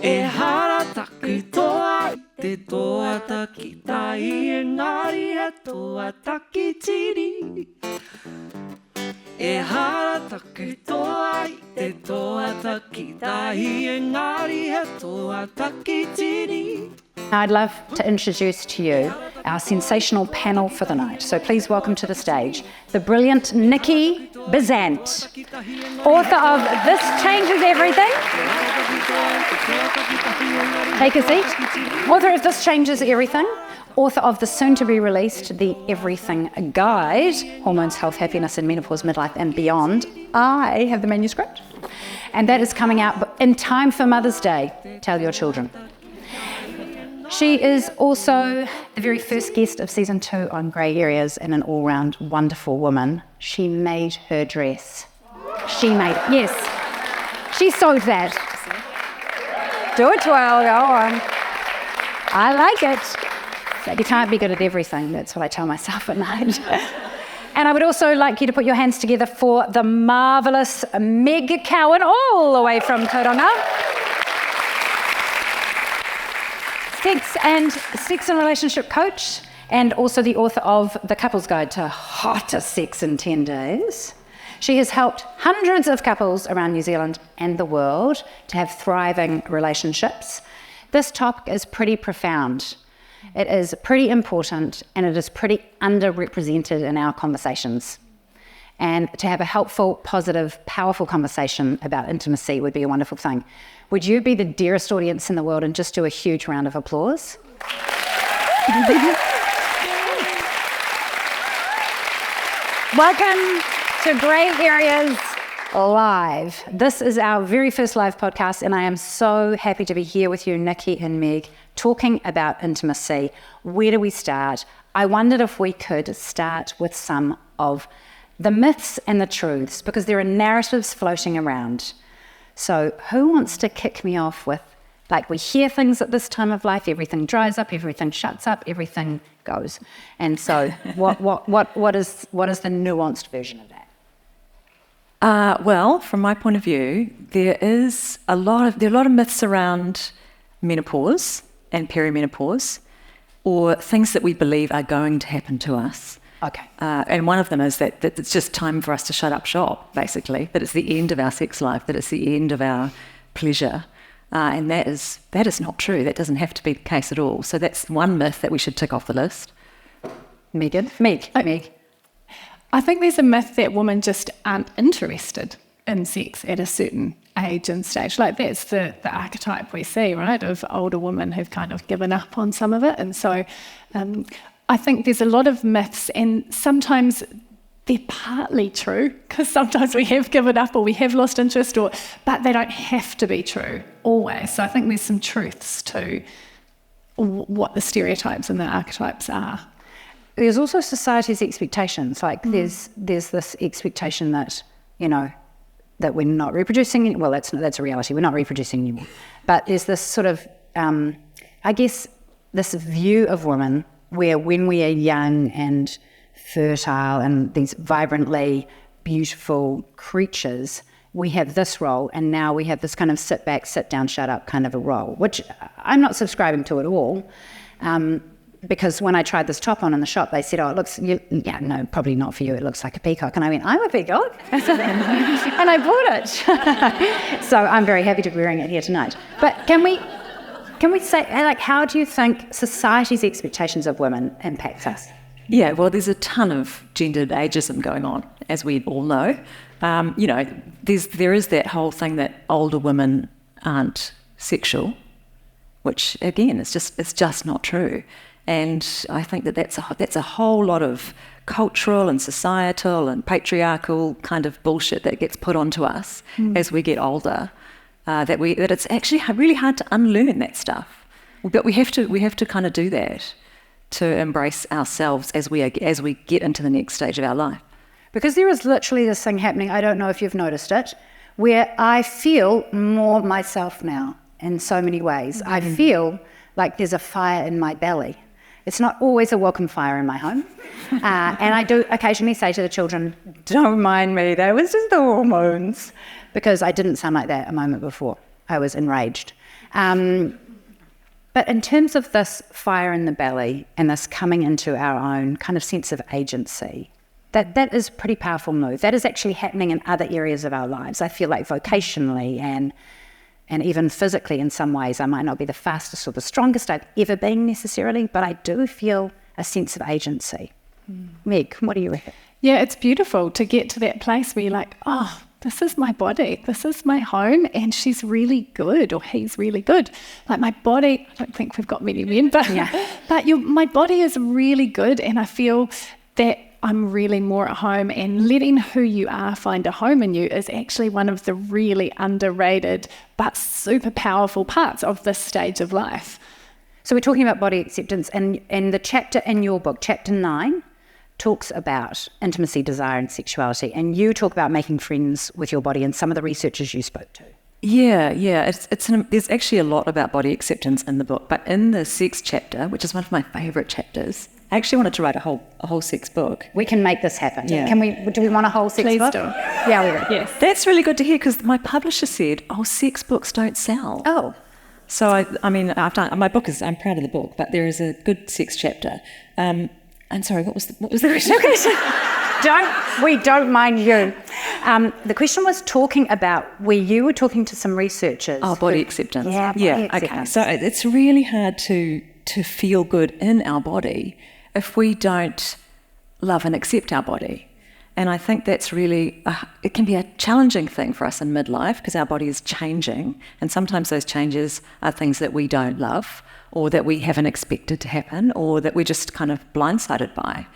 E harataki toa te toa taki tai engari he toa taki tiri. E harataki toa te toa taki tai engari he toa taki tiri. I'd love to introduce to you our sensational panel for the night. So please welcome to the stage the brilliant Niki Bezzant, author of This Changes Everything. Take a seat. Author of This Changes Everything. Author of the soon-to-be-released The Everything Guide, Hormones, Health, Happiness and Menopause, Midlife and Beyond. I have the manuscript. And that is coming out in time for Mother's Day. Tell your children. She is also the very first guest of season 2 on Grey Areas and an all-round wonderful woman. She made her dress. She made it. Yes. She sewed that. Do it well, go on. I like it. You can't be good at everything. That's what I tell myself at night. And I would also like you to put your hands together for the marvellous Meg Cowan, all the way from Tauranga. Sex and relationship coach, and also the author of The Couple's Guide to Hotter Sex in 10 Days. She has helped hundreds of couples around New Zealand and the world to have thriving relationships. This topic is pretty profound. It is pretty important, and it is pretty underrepresented in our conversations. And to have a helpful, positive, powerful conversation about intimacy would be a wonderful thing. Would you be the dearest audience in the world and just do a huge round of applause? Welcome to Grey Areas Live. This is our very first live podcast, and I am so happy to be here with you, Niki and Meg, talking about intimacy. Where do we start? I wondered if we could start with some of the myths and the truths, because there are narratives floating around. So who wants to kick me off with, like, we hear things at this time of life, everything dries up, everything shuts up, everything goes. And so what is the nuanced version of that? Well, from my point of view, there are a lot of myths around menopause and perimenopause, or things that we believe are going to happen to us. Okay. And one of them is that it's just time for us to shut up shop, basically, that it's the end of our sex life, that it's the end of our pleasure. And that is not true. That doesn't have to be the case at all. So that's one myth that we should tick off the list. Meg. I think there's a myth that women just aren't interested in sex at a certain age and stage. Like, that's the archetype we see, right, of older women who've kind of given up on some of it. And so I think there's a lot of myths, and sometimes they're partly true, because sometimes we have given up or we have lost interest, but they don't have to be true always. So I think there's some truths to what the stereotypes and the archetypes are. There's also society's expectations. Like, there's this expectation that, you know, that we're not reproducing. Well, that's a reality. We're not reproducing anymore. But there's this sort of, I guess, this view of women where when we are young and fertile and these vibrantly beautiful creatures, we have this role, and now we have this kind of sit back, sit down, shut up kind of a role, which I'm not subscribing to at all. Because when I tried this top on in the shop, they said, no, probably not for you. It looks like a peacock. And I went, I'm a peacock. And I bought it. So I'm very happy to be wearing it here tonight. But can we say, like, how do you think society's expectations of women impacts us? Yeah, well, there's a ton of gendered ageism going on, as we all know. There is that whole thing that older women aren't sexual, which, again, it's just not true. And I think that's a whole lot of cultural and societal and patriarchal kind of bullshit that gets put onto us as we get older. That it's actually really hard to unlearn that stuff. But we have to kind of do that to embrace ourselves as we get into the next stage of our life. Because there is literally this thing happening, I don't know if you've noticed it, where I feel more myself now in so many ways. I feel like there's a fire in my belly. It's not always a welcome fire in my home. And I do occasionally say to the children, don't mind me, that was just the hormones, because I didn't sound like that a moment before. I was enraged. But in terms of this fire in the belly and this coming into our own kind of sense of agency, that is a pretty powerful move. That is actually happening in other areas of our lives. I feel like vocationally and even physically in some ways, I might not be the fastest or the strongest I've ever been necessarily, but I do feel a sense of agency. Meg, what do you reckon? Yeah, it's beautiful to get to that place where you're like, oh, this is my body, this is my home, and she's really good, or he's really good. Like my body, I don't think we've got many men, but my body is really good, and I feel that I'm really more at home, and letting who you are find a home in you is actually one of the really underrated but super powerful parts of this stage of life. So we're talking about body acceptance, and the chapter in your book, chapter 9, talks about intimacy, desire and sexuality, and you talk about making friends with your body and some of the researchers you spoke to. Yeah. There's actually a lot about body acceptance in the book, but in the sex chapter, which is one of my favourite chapters, I actually wanted to write a whole sex book. We can make this happen. Yeah. Do we want a whole sex Please book? do. Yeah, we do. Yes. That's really good to hear, because my publisher said, sex books don't sell. Oh. So I mean, my book is, I'm proud of the book, but there is a good sex chapter. I'm sorry, what was the question? We don't mind you. The question was talking about where you were talking to some researchers. Oh, body acceptance. Yeah, body acceptance. Okay. So it's really hard to feel good in our body if we don't love and accept our body. And I think that's really, it can be a challenging thing for us in midlife, because our body is changing, and sometimes those changes are things that we don't love, or that we haven't expected to happen, or that we're just kind of blindsided by.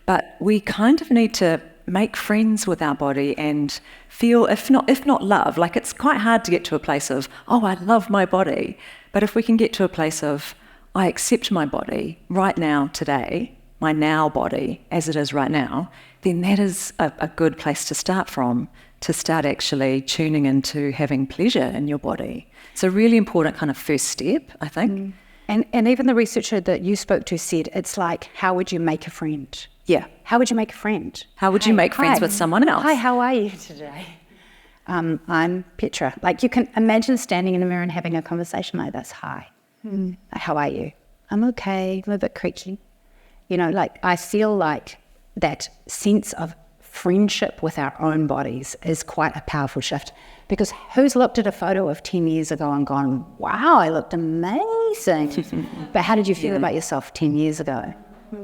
But we kind of need to make friends with our body and feel, if not love, like it's quite hard to get to a place of, I love my body. But if we can get to a place of, I accept my body right now, today, my now body as it is right now, then that is a good place to start from, to start actually tuning into having pleasure in your body. It's a really important kind of first step, I think. And even the researcher that you spoke to said, it's like, how would you make a friend? Yeah. How would you make a friend? How would you make friends with someone else? Hi, how are you today? I'm Petra. Like, you can imagine standing in the mirror and having a conversation like this. Hi. How are you? I'm okay. I'm a bit creaky. You know, like, I feel like that sense of friendship with our own bodies is quite a powerful shift, because who's looked at a photo of 10 years ago and gone, wow, I looked amazing. But how did you feel about yourself 10 years ago?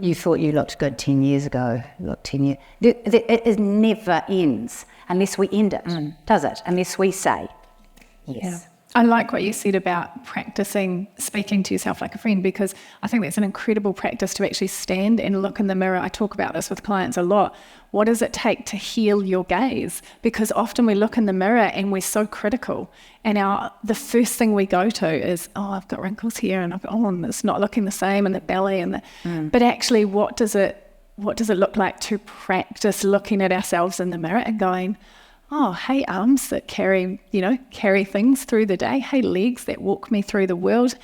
You thought you looked good 10 years ago. You looked 10 years. It never ends unless we end it, does it? Unless we say, yes. Yeah. I like what you said about practicing speaking to yourself like a friend, because I think that's an incredible practice to actually stand and look in the mirror. I talk about this with clients a lot. What does it take to heal your gaze? Because often we look in the mirror and we're so critical, and the first thing we go to is, I've got wrinkles here, and and it's not looking the same, and the belly, and but actually, what does it look like to practice looking at ourselves in the mirror and going, hey, arms that carry things through the day. Hey, legs that walk me through the world.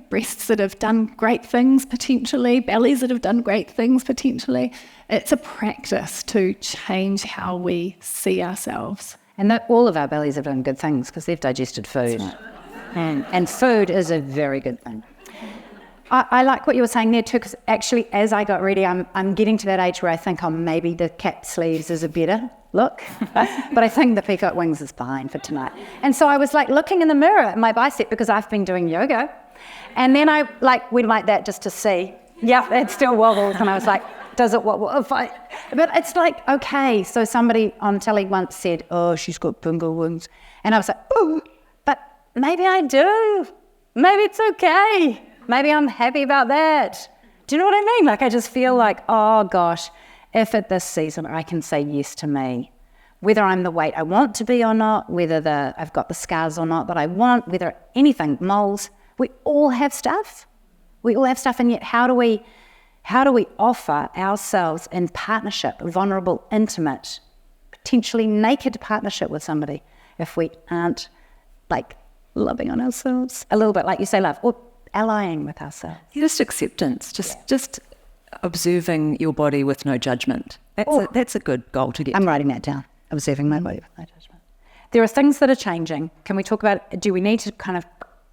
Breasts that have done great things potentially. Bellies that have done great things potentially. It's a practice to change how we see ourselves. And that all of our bellies have done good things because they've digested food. And food is a very good thing. I like what you were saying there too, because actually as I got ready, I'm getting to that age where I think, maybe the cap sleeves is a better look. But I think the peacock wings is fine for tonight. And so I was like looking in the mirror at my bicep, because I've been doing yoga. And then I went like that just to see. Yeah, it still wobbles. And I was like, does it wobble? But it's like, okay. So somebody on telly once said, she's got bingo wings. And I was like, but maybe I do. Maybe it's okay. Maybe I'm happy about that. Do you know what I mean? Like, I just feel like, oh gosh, if at this season I can say yes to me, whether I'm the weight I want to be or not, whether I've got the scars or not that I want, whether anything, moles, we all have stuff. We all have stuff, and yet how do we offer ourselves in partnership, vulnerable, intimate, potentially naked partnership with somebody if we aren't like loving on ourselves a little bit, like you say, love, or allying with ourselves? Just acceptance, just observing your body with no judgment. That's a good goal to get. I'm writing that down. Observing my body with no judgment. there are things that are changing. Can we talk about, do we need to kind of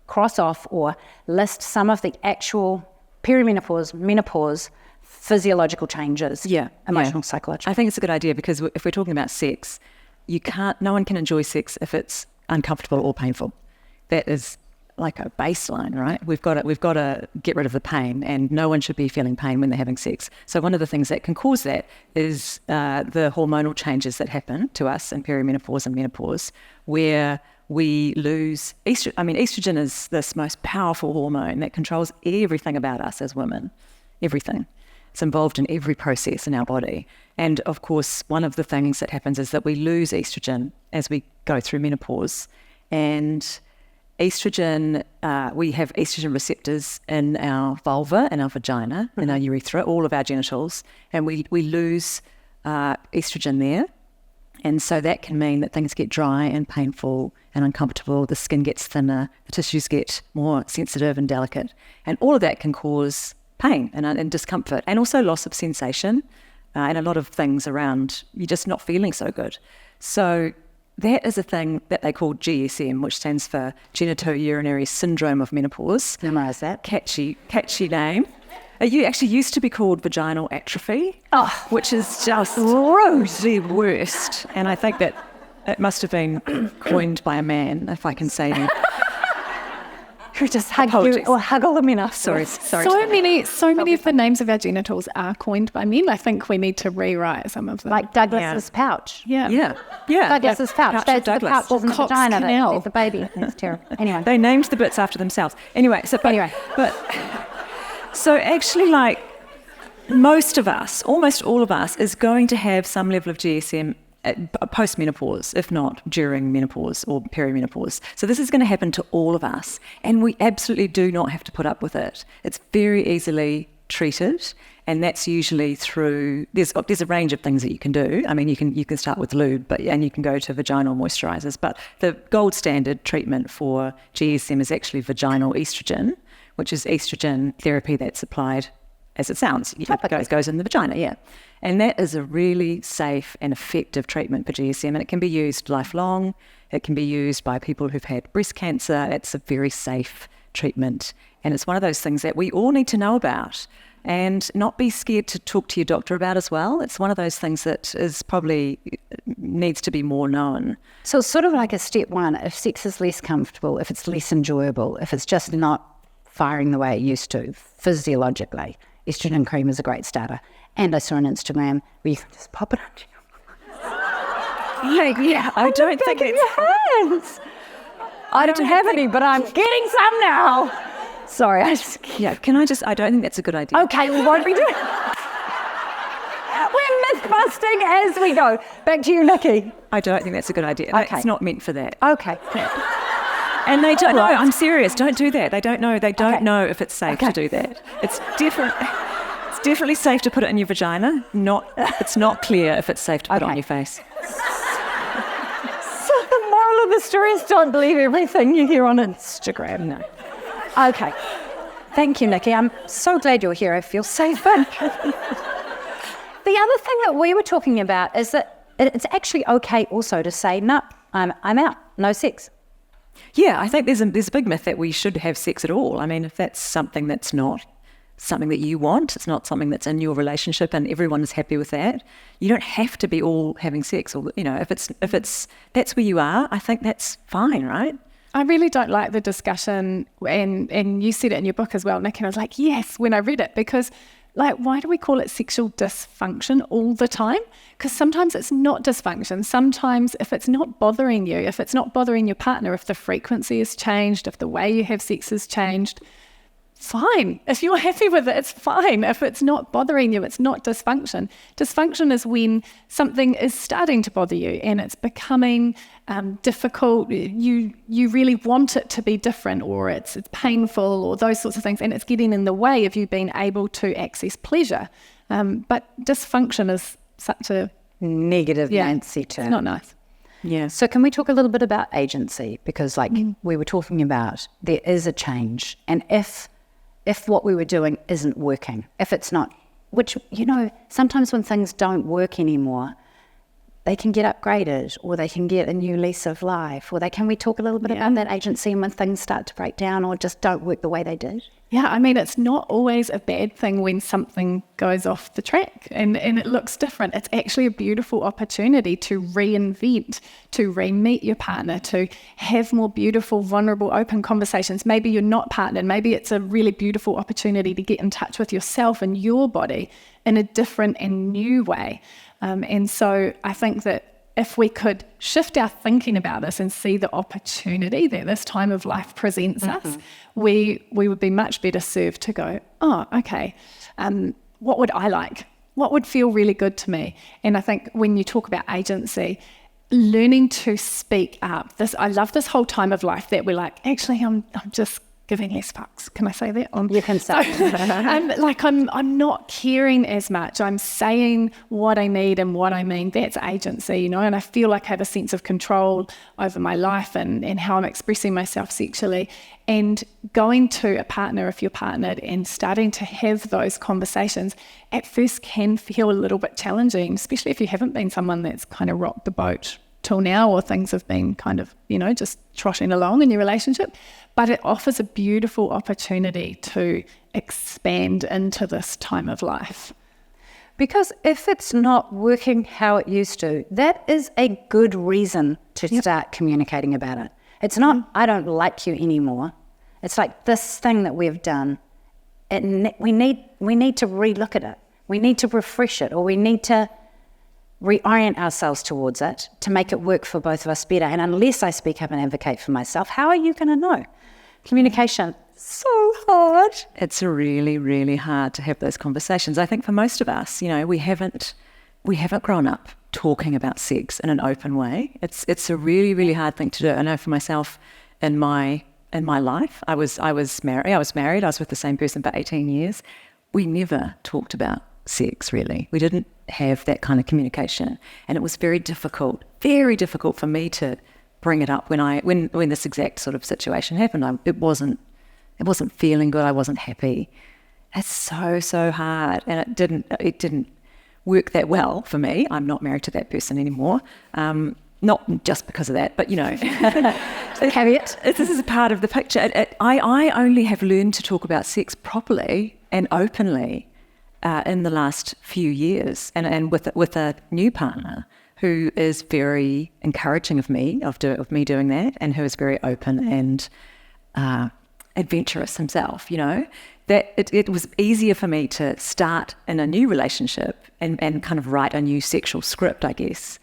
cross off or list some of the actual perimenopause, menopause, physiological changes, emotional, psychological? I think it's a good idea, because if we're talking about sex, no one can enjoy sex if it's uncomfortable or painful. That is like a baseline, right? We've got to get rid of the pain, and no one should be feeling pain when they're having sex. So one of the things that can cause that is the hormonal changes that happen to us in perimenopause and menopause, where we lose estrogen. I mean, estrogen is this most powerful hormone that controls everything about us as women, everything. It's involved in every process in our body. And of course, one of the things that happens is that we lose estrogen as we go through menopause. And estrogen, we have estrogen receptors in our vulva, in our vagina, in our urethra, all of our genitals, and we lose estrogen there. And so that can mean that things get dry and painful and uncomfortable, the skin gets thinner, the tissues get more sensitive and delicate. And all of that can cause pain and discomfort, and also loss of sensation, and a lot of things around you just not feeling so good. So that is a thing that they call GSM, which stands for genitourinary syndrome of menopause. Memorize that. Catchy name. It actually used to be called vaginal atrophy, which is just the worst. And I think that it must have been coined by a man, if I can say that. Who just huggle them enough. Sorry. So many of the names of our genitals are coined by men. I think we need to rewrite some of them. Like Douglas's pouch. Yeah. Douglas's pouch. That's the pouch in the Cox vagina. canal. The baby. That's terrible. Anyway. They named the bits after themselves. Anyway. So actually, like, most of us, almost all of us, is going to have some level of GSM post-menopause, if not during menopause or perimenopause. So this is going to happen to all of us, and we absolutely do not have to put up with it. It's very easily treated, and that's usually through, there's a range of things that you can do. I mean, you can start with lube, and you can go to vaginal moisturizers, but the gold standard treatment for GSM is actually vaginal estrogen, which is estrogen therapy that's applied as it sounds. It goes in the vagina, And that is a really safe and effective treatment for GSM, and it can be used lifelong. It can be used by people who've had breast cancer. It's a very safe treatment, and it's one of those things that we all need to know about and not be scared to talk to your doctor about as well. It's one of those things that is probably needs to be more known. So it's sort of like a step one. If sex is less comfortable, if it's less enjoyable, if it's just not firing the way it used to physiologically, estrogen cream is a great starter. And I saw on Instagram where you can just pop it under your I don't think it's... hands. I don't have any, but I'm getting some now. Sorry, I don't think that's a good idea. Okay, we won't be doing We're myth-busting as we go. Back to you, Niki. I don't think that's a good idea. Okay. It's not meant for that. Okay. And they don't know. I'm serious. Don't do that. They don't know. They don't know if it's safe to do that. It's different. It's definitely safe to put it in your vagina. It's not clear if it's safe to put it on your face. So the moral of the story is don't believe everything you hear on Instagram. No. Okay. Thank you, Niki. I'm so glad you're here. I feel safer. The other thing that we were talking about is that it's actually okay also to say, no, I'm out. No sex. Yeah, I think there's a big myth that we should have sex at all. I mean, if that's something that's not something that you want, it's not something that's in your relationship and everyone is happy with that, you don't have to be all having sex. Or, if it's that's where you are, I think that's fine, right? I really don't like the discussion, and you said it in your book as well, Nick, and I was like, yes, when I read it, because like, why do we call it sexual dysfunction all the time? Because sometimes it's not dysfunction. Sometimes if it's not bothering you, if it's not bothering your partner, if the frequency has changed, if the way you have sex has changed, fine. If you're happy with it, it's fine. If it's not bothering you, it's not dysfunction. Dysfunction is when something is starting to bother you and it's becoming difficult. You really want it to be different, or it's painful, or those sorts of things, and it's getting in the way of you being able to access pleasure. But dysfunction is such a negative Nancy term. It's not nice. Yeah. So can we talk a little bit about agency? Because we were talking about, there is a change, and if what we were doing isn't working, if it's not, which, sometimes when things don't work anymore, they can get upgraded, or they can get a new lease of life, or can we talk a little bit about that agency and when things start to break down or just don't work the way they did? Yeah, I mean, it's not always a bad thing when something goes off the track and it looks different. It's actually a beautiful opportunity to reinvent, to re-meet your partner, to have more beautiful, vulnerable, open conversations. Maybe you're not partnered. Maybe it's a really beautiful opportunity to get in touch with yourself and your body in a different and new way. And so I think that if we could shift our thinking about this and see the opportunity that this time of life presents us, we would be much better served to go, oh, okay, what would I like? What would feel really good to me? And I think when you talk about agency, learning to speak up, I love this whole time of life that we're like, actually, I'm just giving less fucks. Can I say that? You can say. I'm not caring as much. I'm saying what I need and what I mean. That's agency, and I feel like I have a sense of control over my life and how I'm expressing myself sexually. And going to a partner, if you're partnered, and starting to have those conversations at first can feel a little bit challenging, especially if you haven't been someone that's kind of rocked the boat till now, or things have been kind of, just trotting along in your relationship. But it offers a beautiful opportunity to expand into this time of life. Because if it's not working how it used to, that is a good reason to start communicating about it. It's not, I don't like you anymore. It's like this thing that we've done, we need to relook at it. We need to refresh it, or we need to reorient ourselves towards it to make it work for both of us better. And unless I speak up and advocate for myself, how are you going to know? Communication, so hard. It's really, really hard to have those conversations. I think for most of us, we haven't grown up talking about sex in an open way. It's a really, really hard thing to do. I know for myself in my life, I was married. I was with the same person for 18 years. We never talked about sex, really. We didn't have that kind of communication, and it was very difficult for me to bring it up when this exact sort of situation happened. It wasn't feeling good. I wasn't happy. It's so hard, and it didn't work that well for me. I'm not married to that person anymore. Not just because of that, but Caveat. This is a part of the picture. I only have learned to talk about sex properly and openly in the last few years, and with a new partner who is very encouraging of me doing that, and who is very open and adventurous himself. That it was easier for me to start in a new relationship and kind of write a new sexual script, I guess,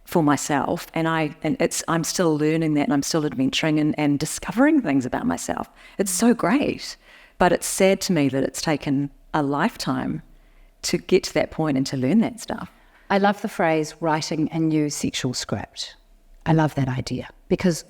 for myself. And I'm still learning that, and I'm still adventuring and discovering things about myself. It's so great, but it's sad to me that it's taken a lifetime to get to that point and to learn that stuff. I love the phrase writing a new sexual script. I love that idea, because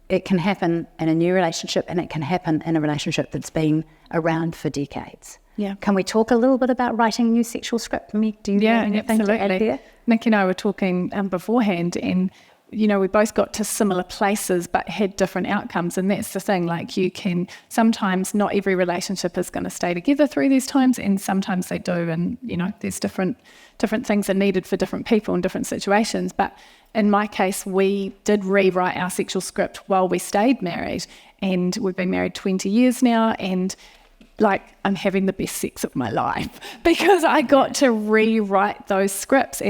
it can happen in a new relationship, and it can happen in a relationship that's been around for decades. Yeah. Can we talk a little bit about writing a new sexual script? Do you have anything to add there? Niki and I were talking beforehand, and we both got to similar places but had different outcomes. And that's the thing, you can sometimes, not every relationship is going to stay together through these times, and sometimes they do, and there's different things are needed for different people in different situations. But in my case, we did rewrite our sexual script while we stayed married, and we've been married 20 years now, and I'm having the best sex of my life because I got to rewrite those scripts.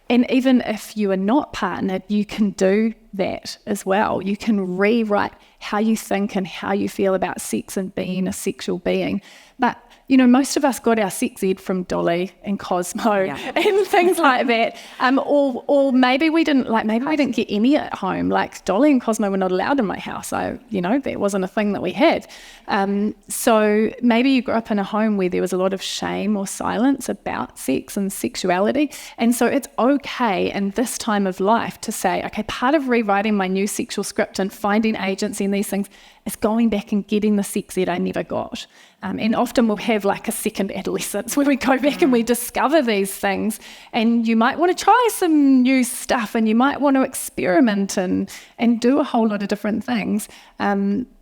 And even if you are not partnered, you can do that as well. You can rewrite how you think and how you feel about sex and being a sexual being. But most of us got our sex ed from Dolly and Cosmo and things like that. Or maybe we didn't we didn't get any at home. Dolly and Cosmo were not allowed in my house. That wasn't a thing that we had. So maybe you grew up in a home where there was a lot of shame or silence about sex and sexuality. And so it's okay in this time of life to say, okay, part of rewriting my new sexual script and finding agency in these things is going back and getting the sex ed I never got. And often we'll have a second adolescence where we go back and we discover these things, and you might want to try some new stuff, and you might want to experiment and do a whole lot of different things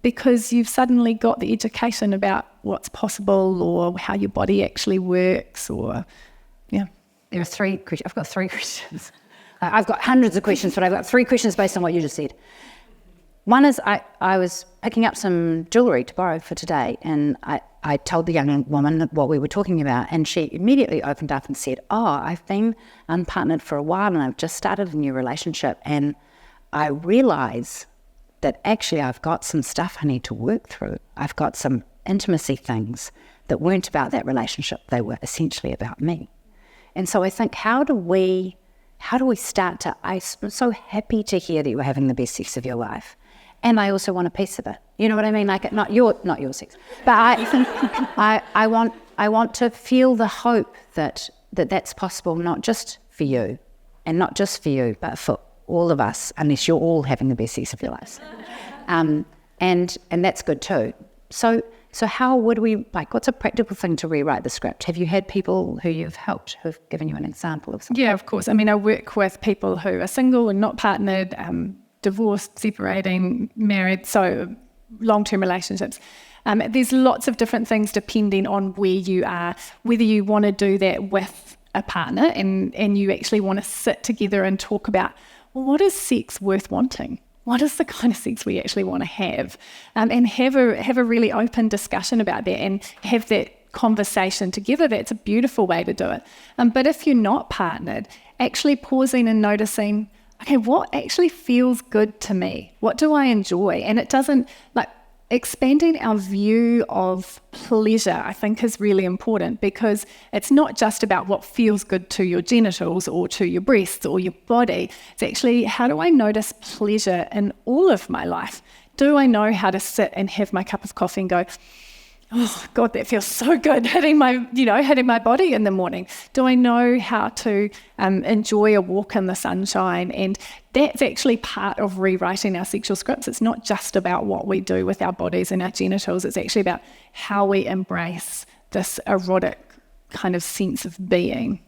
because you've suddenly got the education about what's possible or how your body actually works. Or There are three questions. I've got three questions. I've got hundreds of questions, but I've got 3 questions based on what you just said. One is I was picking up some jewellery to borrow for today, and I told the young woman what we were talking about, and she immediately opened up and said, I've been unpartnered for a while and I've just started a new relationship, and I realise that actually I've got some stuff I need to work through. I've got some intimacy things that weren't about that relationship. They were essentially about me. And so I think, how do we start to, I'm so happy to hear that you're having the best sex of your life. And I also want a piece of it. You know what I mean? Like, not your sex. But I want to feel the hope that's possible, not just for you, and not just for you, but for all of us, unless you're all having the best sex of your lives. And that's good too. So how would we, what's a practical thing to rewrite the script? Have you had people who you've helped who've given you an example of something? Yeah, of course. I mean, I work with people who are single and not partnered, divorced, separating, married, so long-term relationships. There's lots of different things depending on where you are, whether you want to do that with a partner and you actually want to sit together and talk about, well, what is sex worth wanting? What is the kind of sex we actually want to have? And have a really open discussion about that and have that conversation together. That's a beautiful way to do it. But if you're not partnered, actually pausing and noticing, okay, what actually feels good to me? What do I enjoy? And it doesn't, expanding our view of pleasure, I think, is really important, because it's not just about what feels good to your genitals or to your breasts or your body. It's actually, how do I notice pleasure in all of my life? Do I know how to sit and have my cup of coffee and go, oh God, that feels so good, hitting my body in the morning? Do I know how to enjoy a walk in the sunshine? And that's actually part of rewriting our sexual scripts. It's not just about what we do with our bodies and our genitals. It's actually about how we embrace this erotic kind of sense of being.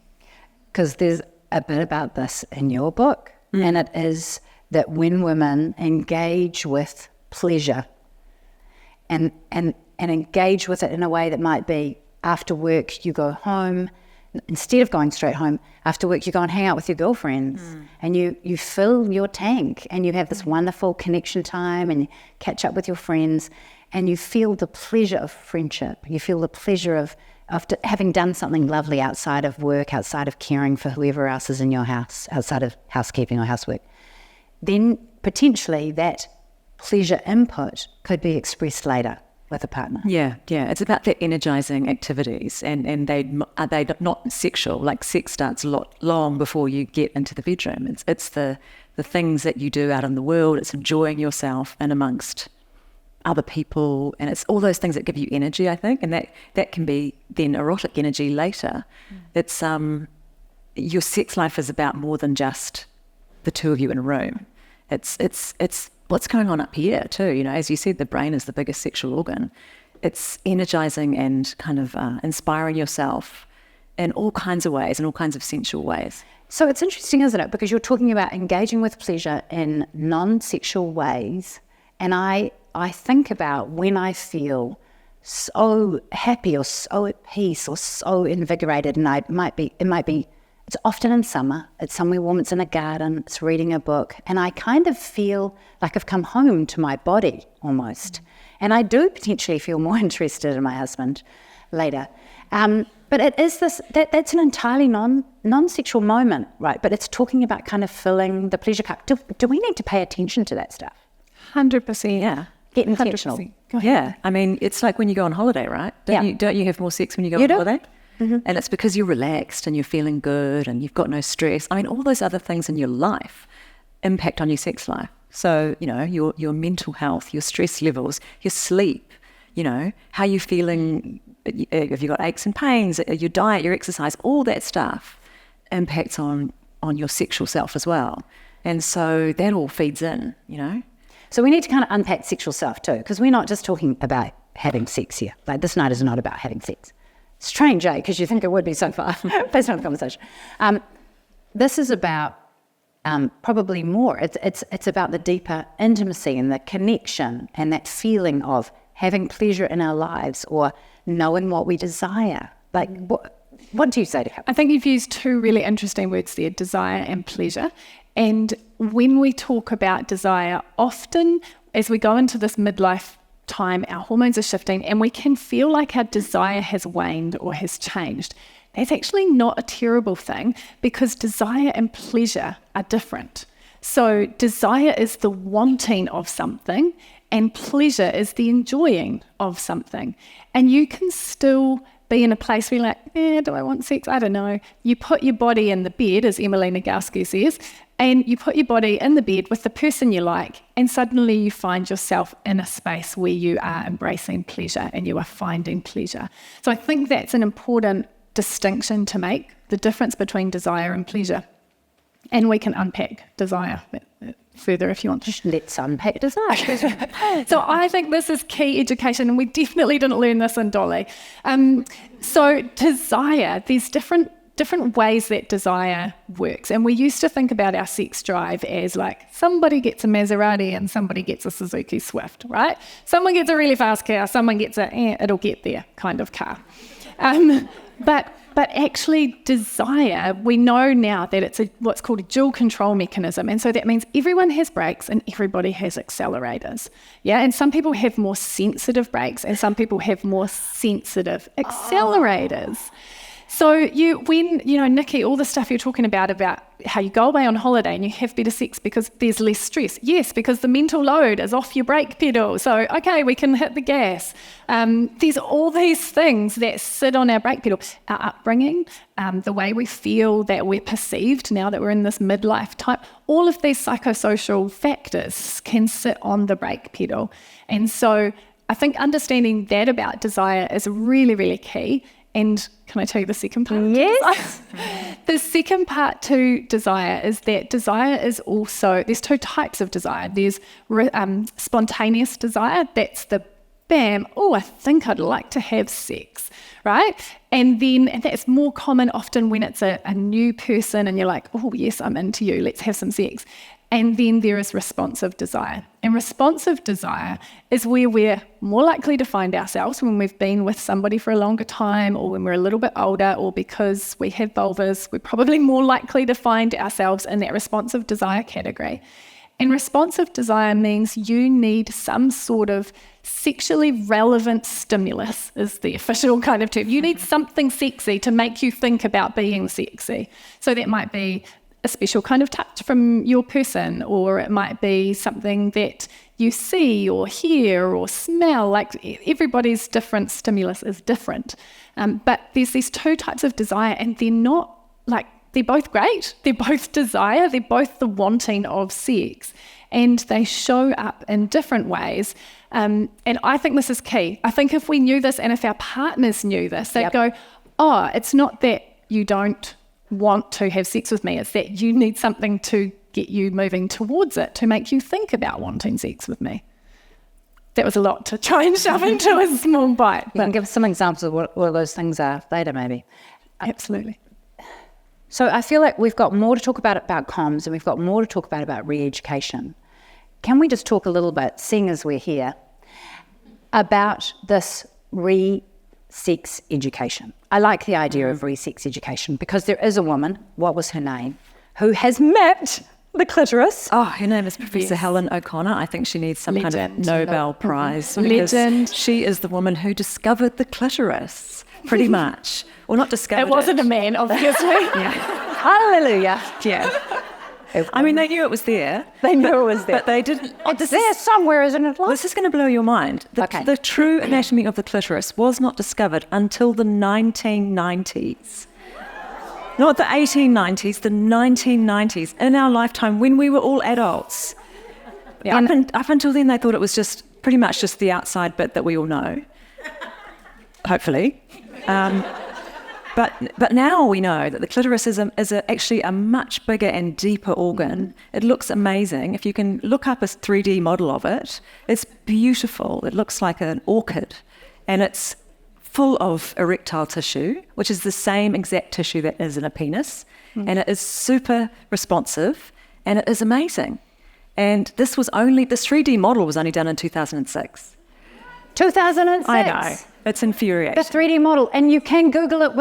Because there's a bit about this in your book, and it is that when women engage with pleasure and engage with it in a way that might be, after work you go home, instead of going straight home, after work you go and hang out with your girlfriends and you fill your tank and you have this wonderful connection time and you catch up with your friends and you feel the pleasure of friendship. You feel the pleasure of having done something lovely outside of work, outside of caring for whoever else is in your house, outside of housekeeping or housework. Then potentially that pleasure input could be expressed later with a partner. Yeah. It's about the energizing activities, and they're not sexual. Like, sex starts long before you get into the bedroom. It's the things that you do out in the world. It's enjoying yourself and amongst other people, and it's all those things that give you energy, I think, and that can be then erotic energy later. It's your sex life is about more than just the two of you in a room. It's what's going on up here too. As you said, the brain is the biggest sexual organ. It's energizing and kind of inspiring yourself in all kinds of ways, in all kinds of sensual ways. So it's interesting, isn't it? Because you're talking about engaging with pleasure in non-sexual ways, and I think about when I feel so happy or so at peace or so invigorated, and it might be. It's often in summer, it's somewhere warm, it's in a garden, it's reading a book, and I kind of feel like I've come home to my body almost. And I do potentially feel more interested in my husband later. But it is that's an entirely non-sexual moment, right? But it's talking about kind of filling the pleasure cup. Do we need to pay attention to that stuff? 100%. Yeah. Get intentional. 100%. Go ahead. Yeah. I mean, it's like when you go on holiday, right? Don't you have more sex when you go on holiday? Mm-hmm. And it's because you're relaxed and you're feeling good and you've got no stress. I mean, all those other things in your life impact on your sex life. So, your mental health, your stress levels, your sleep, how you're feeling, if you've got aches and pains, your diet, your exercise, all that stuff impacts on your sexual self as well. And so that all feeds in, So we need to kind of unpack sexual self too, because we're not just talking about having sex here. Like, this night is not about having sex. Strange, because you think it would be so far based on the conversation. This is about probably more. It's about the deeper intimacy and the connection and that feeling of having pleasure in our lives or knowing what we desire. Like, What do you say to couples? I think you've used two really interesting words there, desire and pleasure. And when we talk about desire, often as we go into this midlife time, our hormones are shifting and we can feel like our desire has waned or has changed. That's actually not a terrible thing, because desire and pleasure are different. So desire is the wanting of something and pleasure is the enjoying of something. And you can still be in a place where you're like, do I want sex? I don't know. You put your body in the bed, as Emily Nagoski says, and you put your body in the bed with the person you like, and suddenly you find yourself in a space where you are embracing pleasure and you are finding pleasure. So I think that's an important distinction to make, the difference between desire and pleasure. And we can unpack desire further if you want to. Let's unpack desire. So I think this is key education, and we definitely didn't learn this in Dolly. So desire, there's different ways that desire works. And we used to think about our sex drive as like somebody gets a Maserati and somebody gets a Suzuki Swift, right? Someone gets a really fast car, someone gets it'll get there kind of car. But actually desire, we know now that it's what's called a dual control mechanism. And so that means everyone has brakes and everybody has accelerators. Yeah, and some people have more sensitive brakes and some people have more sensitive accelerators. So Niki, all the stuff you're talking about how you go away on holiday and you have better sex because there's less stress. Yes, because the mental load is off your brake pedal. So, okay, we can hit the gas. There's all these things that sit on our brake pedal. Our upbringing, the way we feel that we're perceived now that we're in this midlife type, all of these psychosocial factors can sit on the brake pedal. And so I think understanding that about desire is really, really key. And can I tell you the second part? Yes. The second part to desire is that desire is also, there's two types of desire. There's spontaneous desire, that's the bam, I think I'd like to have sex, right? And that's more common often when it's a new person and you're like, yes, I'm into you, let's have some sex. And then there is responsive desire. And responsive desire is where we're more likely to find ourselves when we've been with somebody for a longer time, or when we're a little bit older, or because we have vulvas, we're probably more likely to find ourselves in that responsive desire category. And responsive desire means you need some sort of sexually relevant stimulus, is the official kind of term. You need something sexy to make you think about being sexy. So that might be a special kind of touch from your person, or it might be something that you see or hear or smell. Like everybody's different stimulus is different. But there's these two types of desire, and they're not like, they're both great. They're both desire. They're both the wanting of sex, and they show up in different ways. And I think this is key. I think if we knew this, and if our partners knew this, they'd go, it's not that you don't want to have sex with me, it's that you need something to get you moving towards it, to make you think about wanting sex with me. That was a lot to try and shove into a small bite. You can give some examples of what all those things are later, maybe. Absolutely. So I feel like we've got more to talk about comms, and we've got more to talk about re-education. Can we just talk a little bit, seeing as we're here, about this sex education? I like the idea of sex education because there is a woman, what was her name, who has mapped the clitoris. Her name is Professor Helen O'Connor. I think she needs some kind of Nobel Prize. Legend. She is the woman who discovered the clitoris, pretty much. Well, not discovered it. wasn't a man, obviously. Yeah. Hallelujah. Yeah. I mean, they knew it was there. They knew it was there. But they didn't. It's there somewhere, isn't it? This is going to blow your mind. The true anatomy of the clitoris was not discovered until the 1990s. Not the 1890s, the 1990s, in our lifetime, when we were all adults. Yeah. Up until then, they thought it was just pretty much just the outside bit that we all know. Hopefully. But now we know that the clitoris is actually a much bigger and deeper organ. It looks amazing. If you can look up a 3D model of it, it's beautiful. It looks like an orchid, and it's full of erectile tissue, which is the same exact tissue that is in a penis, and it is super responsive, and it is amazing. And this 3D model was only done in 2006. 2006? I know. It's infuriating. The 3D model. And you can Google it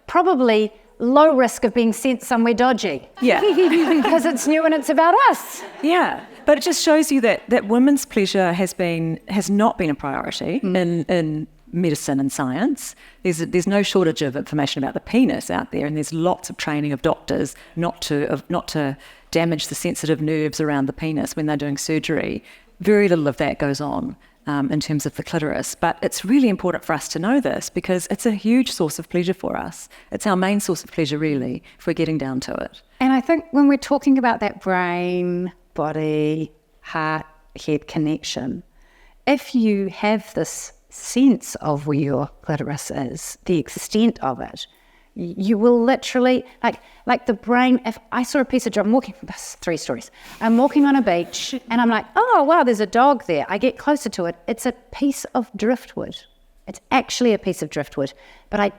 probably low risk of being sent somewhere dodgy. Yeah. Because it's new and it's about us. Yeah, but it just shows you that women's pleasure has not been a priority in medicine and science. There's no shortage of information about the penis out there, and there's lots of training of doctors not to damage the sensitive nerves around the penis when they're doing surgery. Very little of that goes on in terms of the clitoris, but it's really important for us to know this because it's a huge source of pleasure for us. It's our main source of pleasure, really, if we're getting down to it. And I think when we're talking about that brain, body, heart, head connection, if you have this sense of where your clitoris is, the extent of it, you will literally, like the brain, if I saw a piece of, I'm walking, that's 3 stories, I'm walking on a beach and I'm like, oh wow, there's a dog there. I get closer to it. It's a piece of driftwood. It's actually a piece of driftwood. But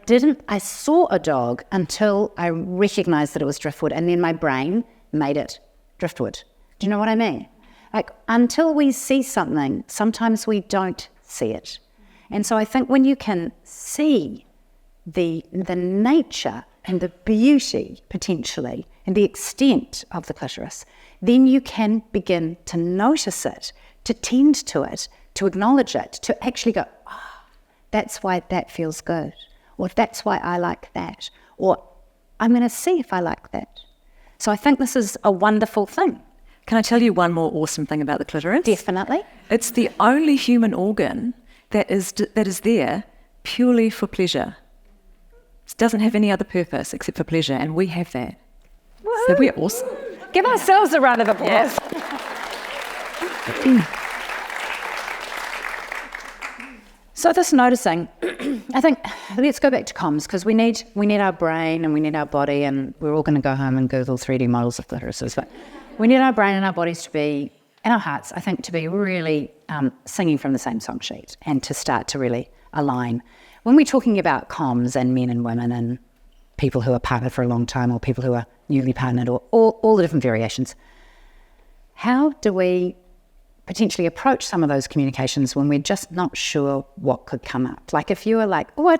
I saw a dog until I recognized that it was driftwood, and then my brain made it driftwood. Do you know what I mean? Like, until we see something, sometimes we don't see it. And so I think when you can see the nature and the beauty, potentially, and the extent of the clitoris, then you can begin to notice it, to tend to it, to acknowledge it, to actually go, that's why that feels good, or that's why I like that, or I'm going to see if I like that. So I think this is a wonderful thing. Can I tell you one more awesome thing about the clitoris? Definitely. It's the only human organ that is there purely for pleasure. It doesn't have any other purpose except for pleasure, and we have that. Woo-hoo. So we're awesome. Give ourselves a round of applause. Yeah. So this noticing, I think, let's go back to comms, because we need our brain and we need our body, and we're all going to go home and Google 3D models of clitorises, but we need our brain and our bodies to be, and our hearts, I think, to be really singing from the same song sheet and to start to really align. When we're talking about comms and men and women and people who are partnered for a long time or people who are newly partnered, or all the different variations, how do we potentially approach some of those communications when we're just not sure what could come up? Like if you were like, oh, I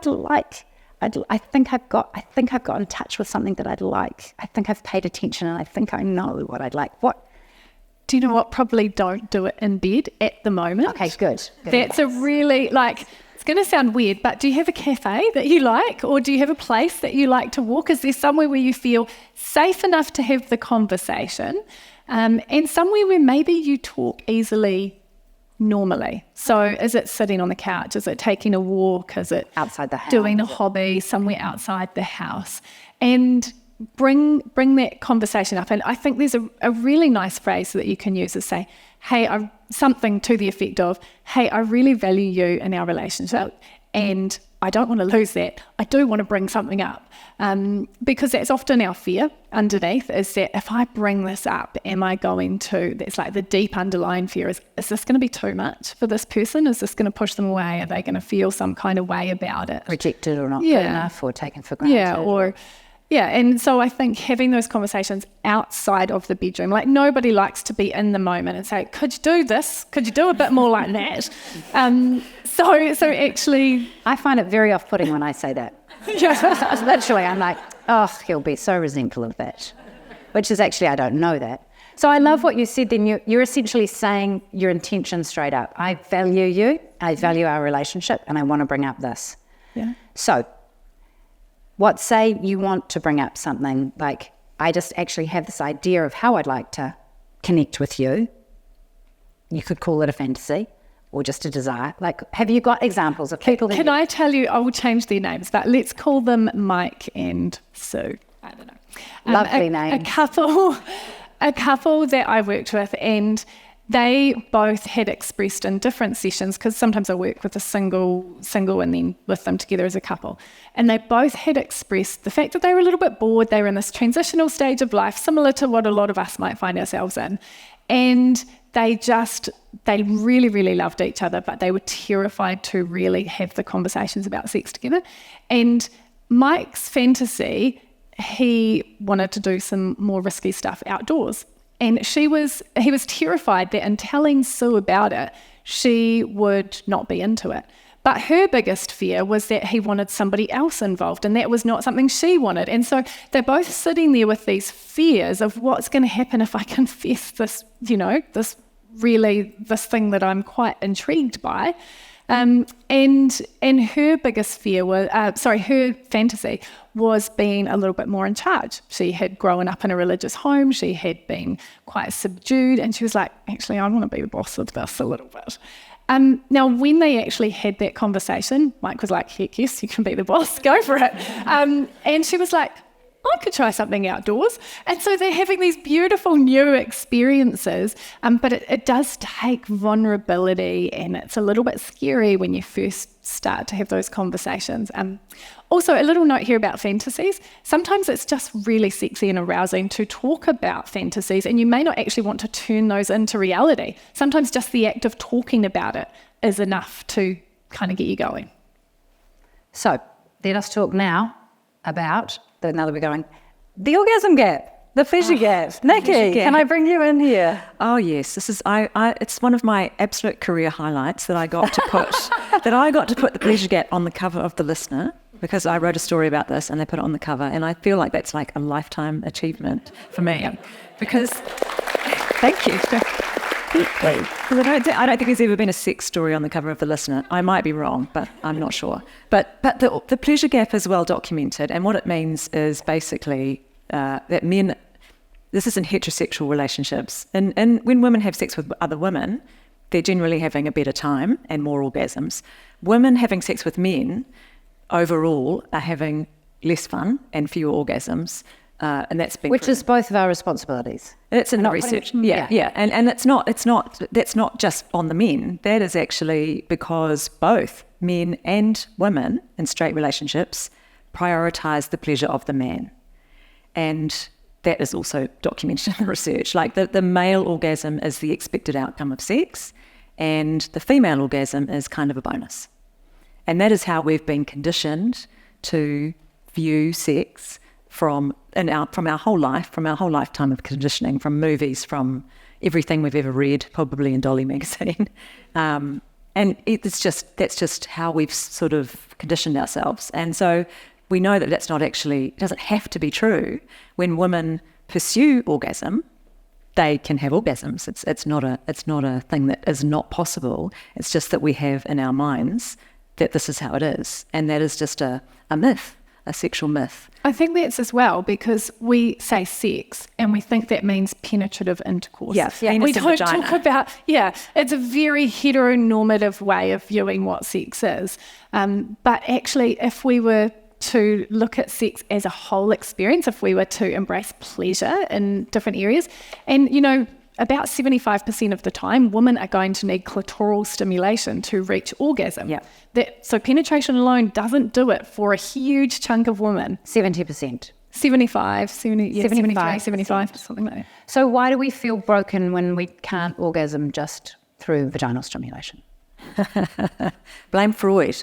think I've got in touch with something that I'd like. I think I've paid attention and I think I know what I'd like. What? Do you know what? Probably don't do it in bed at the moment. Okay, good. That's a really, it's going to sound weird, but do you have a cafe that you like, or do you have a place that you like to walk? Is there somewhere where you feel safe enough to have the conversation, and somewhere where maybe you talk easily normally? So is it sitting on the couch? Is it taking a walk? Is it outside the house, doing a hobby somewhere outside the house? And bring that conversation up. And I think there's a really nice phrase that you can use to say, hey, something to the effect of, hey, I really value you in our relationship and I don't want to lose that. I do want to bring something up, because that's often our fear underneath, is that if I bring this up, am I going to, that's like the deep underlying fear is this going to be too much for this person? Is this going to push them away? Are they going to feel some kind of way about it? Rejected or not good enough or taken for granted? And so I think having those conversations outside of the bedroom, like nobody likes to be in the moment and say, could you do this? Could you do a bit more like that? So actually... I find it very off-putting when I say that. Literally, I'm like, oh, he'll be so resentful of that. Which is actually, I don't know that. So I love what you said then. You're essentially saying your intention straight up. I value you, I value our relationship, and I want to bring up this. Yeah. So... say you want to bring up something like, I just actually have this idea of how I'd like to connect with you. You could call it a fantasy or just a desire. Like, have you got examples of people? Can I tell you, I will change their names, but let's call them Mike and Sue. I don't know. Lovely name. A couple that I worked with, and they both had expressed in different sessions, because sometimes I work with a single and then with them together as a couple. And they both had expressed the fact that they were a little bit bored. They were in this transitional stage of life, similar to what a lot of us might find ourselves in. And they really, really loved each other, but they were terrified to really have the conversations about sex together. And Mike's fantasy, he wanted to do some more risky stuff outdoors. And he was terrified that in telling Sue about it, she would not be into it. But her biggest fear was that he wanted somebody else involved, and that was not something she wanted. And so they're both sitting there with these fears of what's going to happen if I confess this, this thing that I'm quite intrigued by. And her biggest fear was, her fantasy was being a little bit more in charge. She had grown up in a religious home. She had been quite subdued, and she was like, actually, I want to be the boss of this a little bit. Now, when they actually had that conversation, Mike was like, heck yes, you can be the boss, go for it. And she was like, I could try something outdoors. And so they're having these beautiful new experiences, but it does take vulnerability, and it's a little bit scary when you first start to have those conversations. Also, a little note here about fantasies. Sometimes it's just really sexy and arousing to talk about fantasies, and you may not actually want to turn those into reality. Sometimes just the act of talking about it is enough to kind of get you going. So let us talk now about, now that we're going, the orgasm gap, the pleasure gap. Niki, can I bring you in here? Oh yes, this is it's one of my absolute career highlights that I got to put the pleasure gap on the cover of The Listener, because I wrote a story about this and they put it on the cover, and I feel like that's like a lifetime achievement for me. Because thank you. Because I don't think there's ever been a sex story on the cover of The Listener. I might be wrong, but I'm not sure. But the pleasure gap is well documented, and what it means is basically that men, this is in heterosexual relationships, and when women have sex with other women, they're generally having a better time and more orgasms. Women having sex with men overall are having less fun and fewer orgasms. And that's been is both of our responsibilities. It's in the research. Yeah. And that's not just on the men. That is actually because both men and women in straight relationships prioritize the pleasure of the man. And that is also documented in the research. Like the male orgasm is the expected outcome of sex, and the female orgasm is kind of a bonus. And that is how we've been conditioned to view sex from our whole lifetime of conditioning, from movies, from everything we've ever read, probably in Dolly magazine. And that's just how we've sort of conditioned ourselves. And so we know that that's not actually, it doesn't have to be true. When women pursue orgasm, they can have orgasms. It's not a thing that is not possible. It's just that we have in our minds that this is how it is. And that is just a myth, a sexual myth. I think that's as well, because we say sex and we think that means penetrative intercourse. Yeah, we don't talk about, it's a very heteronormative way of viewing what sex is. But actually, if we were to look at sex as a whole experience, if we were to embrace pleasure in different areas, and about 75% of the time, women are going to need clitoral stimulation to reach orgasm. Yeah. So penetration alone doesn't do it for a huge chunk of women. 70%. 75, 75, something like that. So why do we feel broken when we can't orgasm just through vaginal stimulation? Blame Freud.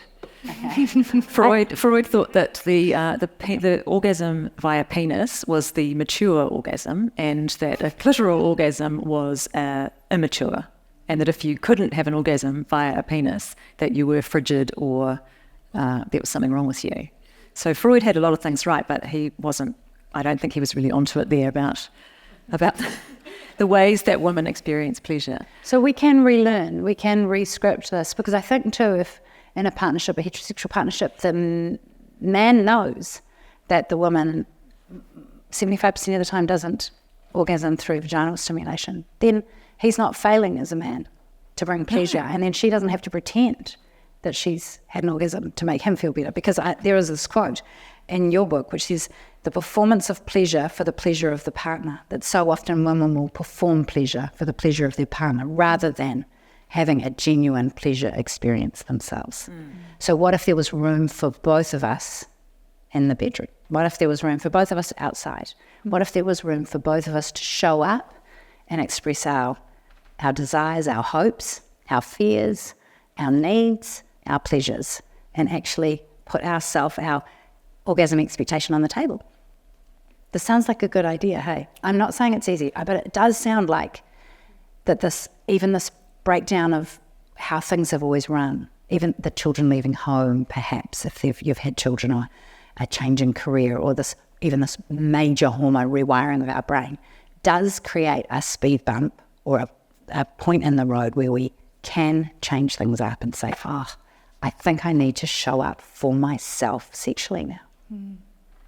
Okay. Freud thought that the orgasm via penis was the mature orgasm, and that a clitoral orgasm was immature, and that if you couldn't have an orgasm via a penis, that you were frigid or there was something wrong with you. So Freud had a lot of things right, but he wasn't. I don't think he was really onto it there about the ways that women experience pleasure. So we can relearn, we can re-script this, because I think too, if in a partnership, a heterosexual partnership, the man knows that the woman 75% of the time doesn't orgasm through vaginal stimulation, then he's not failing as a man to bring pleasure. And then she doesn't have to pretend that she's had an orgasm to make him feel better. Because there is this quote in your book which says, the performance of pleasure for the pleasure of the partner, that so often women will perform pleasure for the pleasure of their partner rather than having a genuine pleasure experience themselves. So what if there was room for both of us in the bedroom? What if there was room for both of us outside? What if there was room for both of us to show up and express our desires, our hopes, our fears, our needs, our pleasures, and actually put our orgasm expectation on the table? This sounds like a good idea, hey? I'm not saying it's easy, but it does sound like that this breakdown of how things have always run even the children leaving home, perhaps, if you've had children, or a change in career, or this major hormone rewiring of our brain, does create a speed bump or a point in the road where we can change things up and say, I think I need to show up for myself sexually now.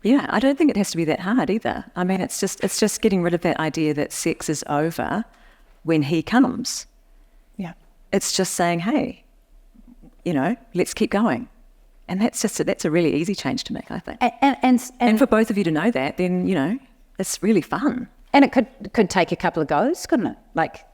Yeah, I don't think it has to be that hard either. I mean, it's just getting rid of that idea that sex is over when he comes. Yeah. It's just saying, hey, let's keep going. And that's a really easy change to make, I think. And for both of you to know that, then, it's really fun. And it could take a couple of goes, couldn't it? Like,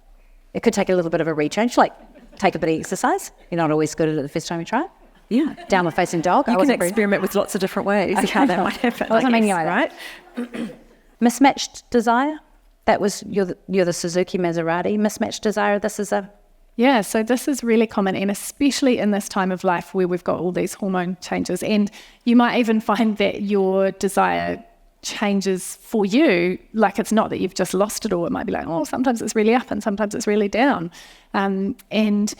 it could take a little bit of a rechange, like take a bit of exercise. You're not always good at it the first time you try it. Yeah. Downward facing dog. You can experiment with lots of different ways of how that might happen. I wasn't meaning guess, right? Mismatched desire. That was, you're the Suzuki Maserati. Mismatched desire. Yeah, so this is really common, and especially in this time of life where we've got all these hormone changes. And you might even find that your desire changes for you, like it's not that you've just lost it all. It might be like, sometimes it's really up and sometimes it's really down. And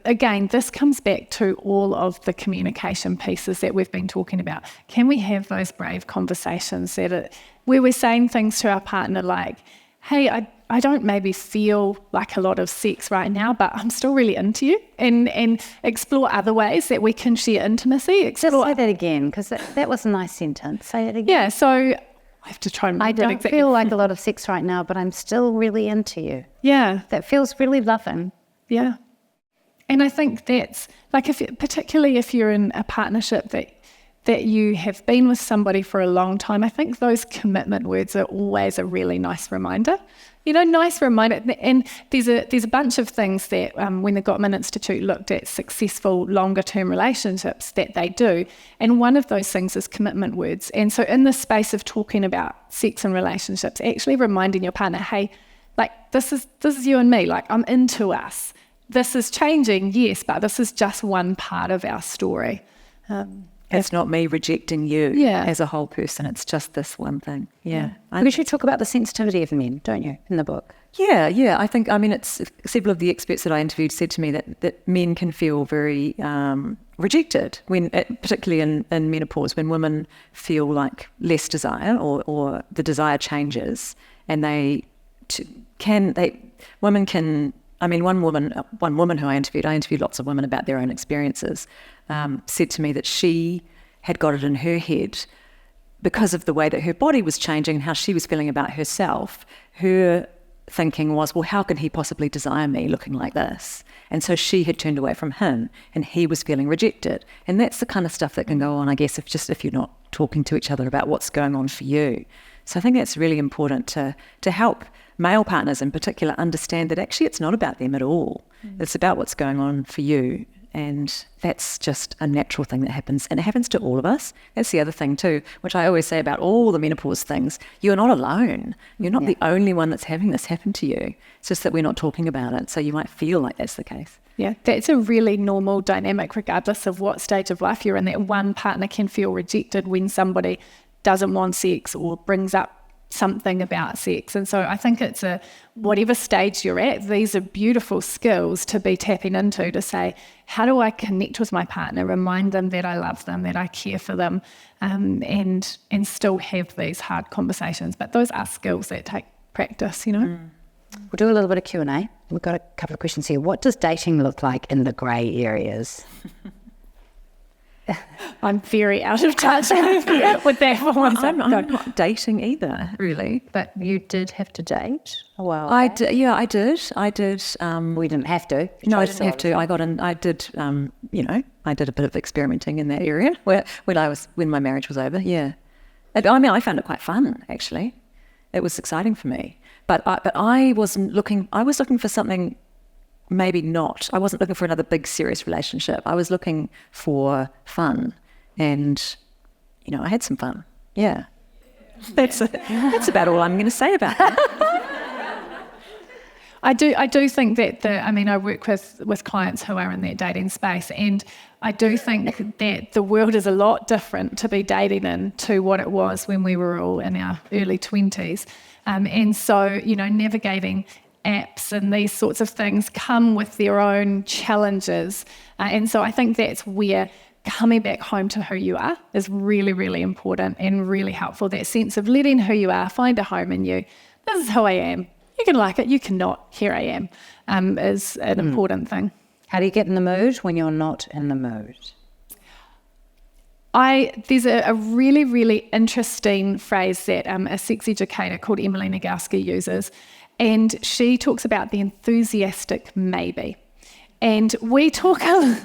again, this comes back to all of the communication pieces that we've been talking about. Can we have those brave conversations where we're saying things to our partner like, hey, I don't maybe feel like a lot of sex right now, but I'm still really into you, and explore other ways that we can share intimacy. Say that again, because that was a nice sentence. Say it again. Yeah, so I have to try and I don't feel like a lot of sex right now, but I'm still really into you. Yeah. That feels really loving. Yeah. And I think that's, like, particularly if you're in a partnership that you have been with somebody for a long time, I think those commitment words are always a really nice reminder. Nice reminder. And there's a bunch of things that when the Gottman Institute looked at successful longer-term relationships that they do, and one of those things is commitment words. And so in the space of talking about sex and relationships, actually reminding your partner, hey, like, this is you and me, like, I'm into us. This is changing, yes, but this is just one part of our story. It's not me rejecting you as a whole person. It's just this one thing. Yeah. We should talk about the sensitivity of men, don't you, in the book? Yeah. It's several of the experts that I interviewed said to me that men can feel very rejected, particularly in menopause, when women feel like less desire or the desire changes, and one woman who I interviewed lots of women about their own experiences, said to me that she had got it in her head because of the way that her body was changing and how she was feeling about herself. Her thinking was, well, how can he possibly desire me looking like this? And so she had turned away from him and he was feeling rejected. And that's the kind of stuff that can go on, I guess, if you're not talking to each other about what's going on for you. So I think that's really important to help male partners in particular understand that actually it's not about them at all. It's about what's going on for you. And that's just a natural thing that happens. And it happens to all of us. That's the other thing too, which I always say about all the menopause things. You're not alone. You're not the only one that's having this happen to you. It's just that we're not talking about it. So you might feel like that's the case. Yeah, that's a really normal dynamic regardless of what stage of life you're in. That one partner can feel rejected when somebody doesn't want sex or brings up something about sex. And so I think it's whatever stage you're at, these are beautiful skills to be tapping into, to say, how do I connect with my partner, remind them that I love them, that I care for them, and still have these hard conversations. But those are skills that take practice, We'll do a little bit of Q&A. We've got a couple of questions here. What does dating look like in the grey areas? I'm very out of touch with that for one second. I'm not dating either, really. But you did have to date a while I back. did. Yeah, I did. We didn't have to. No, I didn't have to. I did a bit of experimenting in that area when my marriage was over. Yeah. I found it quite fun, actually. It was exciting for me. But I wasn't looking. I was looking for something. Maybe not. I wasn't looking for another big serious relationship. I was looking for fun, and I had some fun. Yeah, that's about all I'm going to say about that. I do think that I work with clients who are in that dating space, and I do think that the world is a lot different to be dating in to what it was when we were all in our early 20s, and so navigating apps and these sorts of things come with their own challenges. And so I think that's where coming back home to who you are is really, really important and really helpful. That sense of letting who you are find a home in you. This is who I am. You can like it, you cannot. Here I am, is an important thing. How do you get in the mood when you're not in the mood? There's a really, really interesting phrase that a sex educator called Emily Nagowski uses, and she talks about the enthusiastic maybe. And we talk a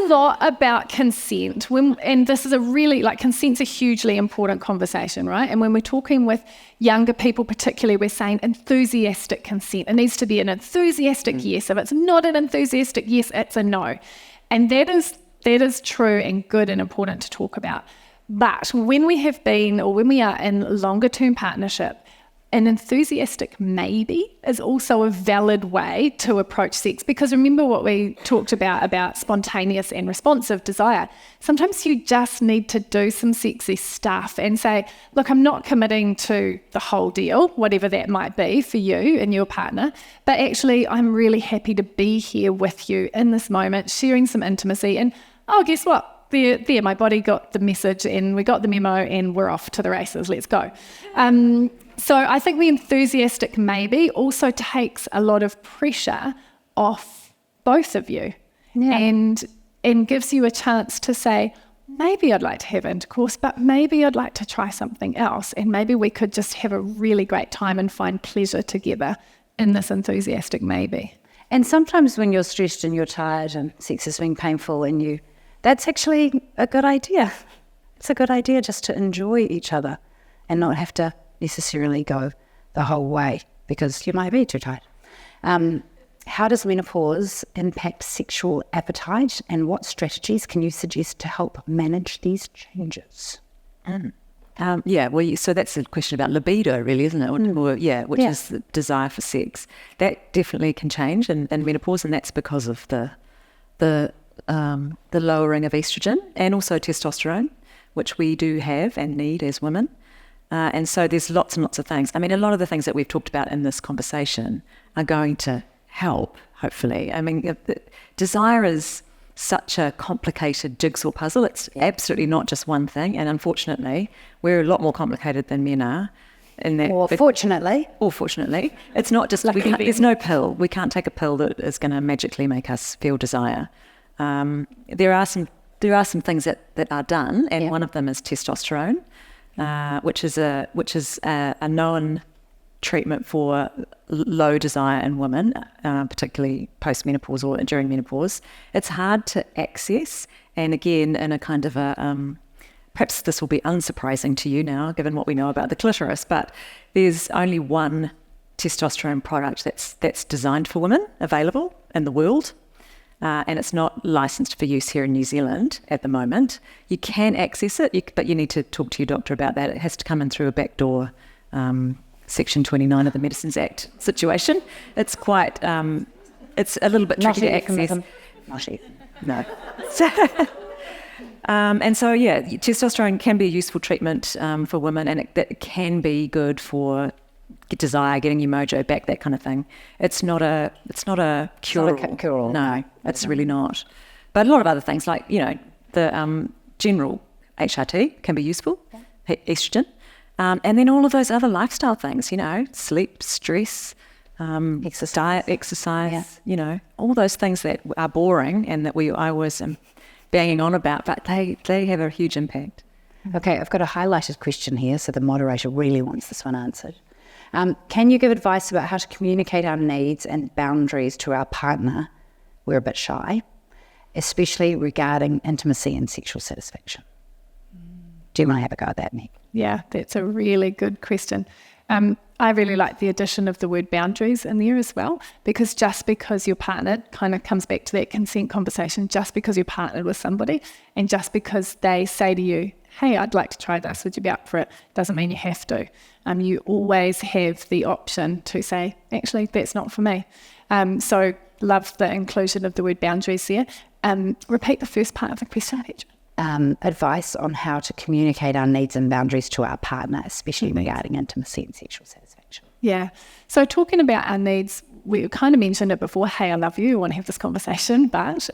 lot about consent, and this is a really, consent's a hugely important conversation, right? And when we're talking with younger people particularly, we're saying enthusiastic consent. It needs to be an enthusiastic yes. If it's not an enthusiastic yes, it's a no. And that is true and good and important to talk about. But when we are in longer term partnership, an enthusiastic maybe is also a valid way to approach sex, because remember what we talked about spontaneous and responsive desire. Sometimes you just need to do some sexy stuff and say, look, I'm not committing to the whole deal, whatever that might be for you and your partner, but actually I'm really happy to be here with you in this moment, sharing some intimacy. And oh, guess what? There, my body got the message and we got the memo and we're off to the races. Let's go. So I think the enthusiastic maybe also takes a lot of pressure off both of you, and gives you a chance to say, maybe I'd like to have intercourse, but maybe I'd like to try something else, and maybe we could just have a really great time and find pleasure together in this enthusiastic maybe. And sometimes when you're stressed and you're tired and sex is being painful that's actually a good idea. It's a good idea just to enjoy each other and not have to necessarily go the whole way because you might be too tired. How does menopause impact sexual appetite, and what strategies can you suggest to help manage these changes? So that's a question about libido, really, isn't it? Which is the desire for sex. That definitely can change in menopause, and that's because of the lowering of estrogen and also testosterone, which we do have and need as women. And so there's lots and lots of things. I mean, a lot of the things that we've talked about in this conversation are going to help, hopefully. I mean, desire is such a complicated jigsaw puzzle. It's absolutely not just one thing. And unfortunately, we're a lot more complicated than men are. Fortunately. It's not just, there's no pill. We can't take a pill that is going to magically make us feel desire. There are some things that are done, and one of them is testosterone. Which is a known treatment for low desire in women, particularly post-menopause or during menopause. It's hard to access, and again, in a kind of perhaps this will be unsurprising to you now, given what we know about the clitoris, but there's only one testosterone product that's designed for women available in the world. And it's not licensed for use here in New Zealand at the moment. You can access it, but you need to talk to your doctor about that. It has to come in through a backdoor Section 29 of the Medicines Act situation. It's quite, it's a little bit tricky to access. No. And so, testosterone can be a useful treatment for women, and it can be good for desire, getting your mojo back, that kind of thing. It's not a cure-all. No, it's really not. But a lot of other things, like the general HRT can be useful, estrogen, and then all of those other lifestyle things. Sleep, stress, diet, exercise. All those things that are boring and that I was banging on about, but they have a huge impact. Okay, I've got a highlighted question here, so the moderator really wants this one answered. Can you give advice about how to communicate our needs and boundaries to our partner? We're a bit shy, especially regarding intimacy and sexual satisfaction. Do you want to have a go at that, Nick? Yeah, that's a really good question. I really like the addition of the word boundaries in there as well, because just because you're partnered, kind of comes back to that consent conversation, just because you're partnered with somebody and just because they say to you, hey, I'd like to try this, would you be up for it? Doesn't mean you have to. You always have the option to say, actually, that's not for me. So love the inclusion of the word boundaries there. Repeat the first part of the question, Petra. Advice on how to communicate our needs and boundaries to our partner, especially regarding intimacy and sexual satisfaction. Yeah. So talking about our needs, we kind of mentioned it before, hey, I love you, I want to have this conversation, but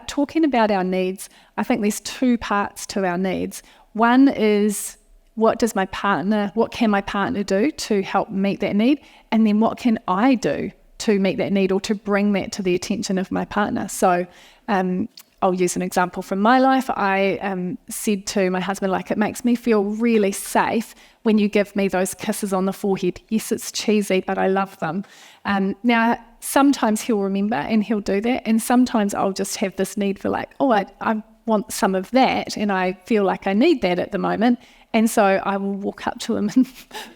talking about our needs, I think there's two parts to our needs. One is, what can my partner do to help meet that need? And then what can I do to meet that need or to bring that to the attention of my partner? So I'll use an example from my life. I said to my husband, like, it makes me feel really safe when you give me those kisses on the forehead. Yes, it's cheesy, but I love them. Now, sometimes he'll remember and he'll do that. And sometimes I'll just have this need for like, oh, I want some of that. And I feel like I need that at the moment. And so I will walk up to him and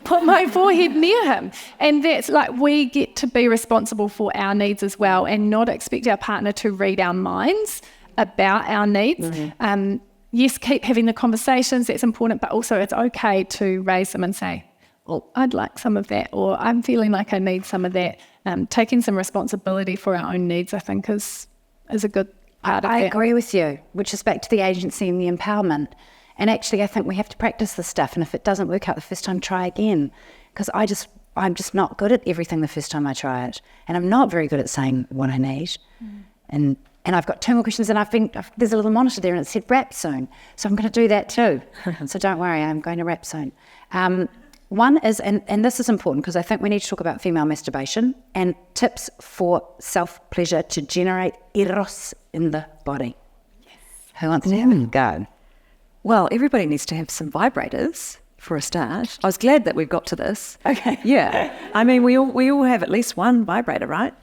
put my forehead near him. And that's like, we get to be responsible for our needs as well and not expect our partner to read our minds about our needs. Mm-hmm. Yes, keep having the conversations, that's important, but also it's okay to raise them and say, well, I'd like some of that, or I'm feeling like I need some of that. Taking some responsibility for our own needs, I think, is a good part of it. I agree with you, which is back to the agency and the empowerment. And actually, I think we have to practice this stuff. And if it doesn't work out the first time, try again. Because I'm just not good at everything the first time I try it. And I'm not very good at saying what I need. And I've got 2 more questions, and there's a little monitor there and it said wrap soon. So I'm going to do that too. So don't worry, I'm going to wrap soon. One is, and this is important because I think we need to talk about female masturbation and tips for self-pleasure to generate eros in the body. Yes. Who wants to have a go? Well, everybody needs to have some vibrators for a start. I was glad that we've got to this. Okay. Yeah. I mean, we all have at least one vibrator, right?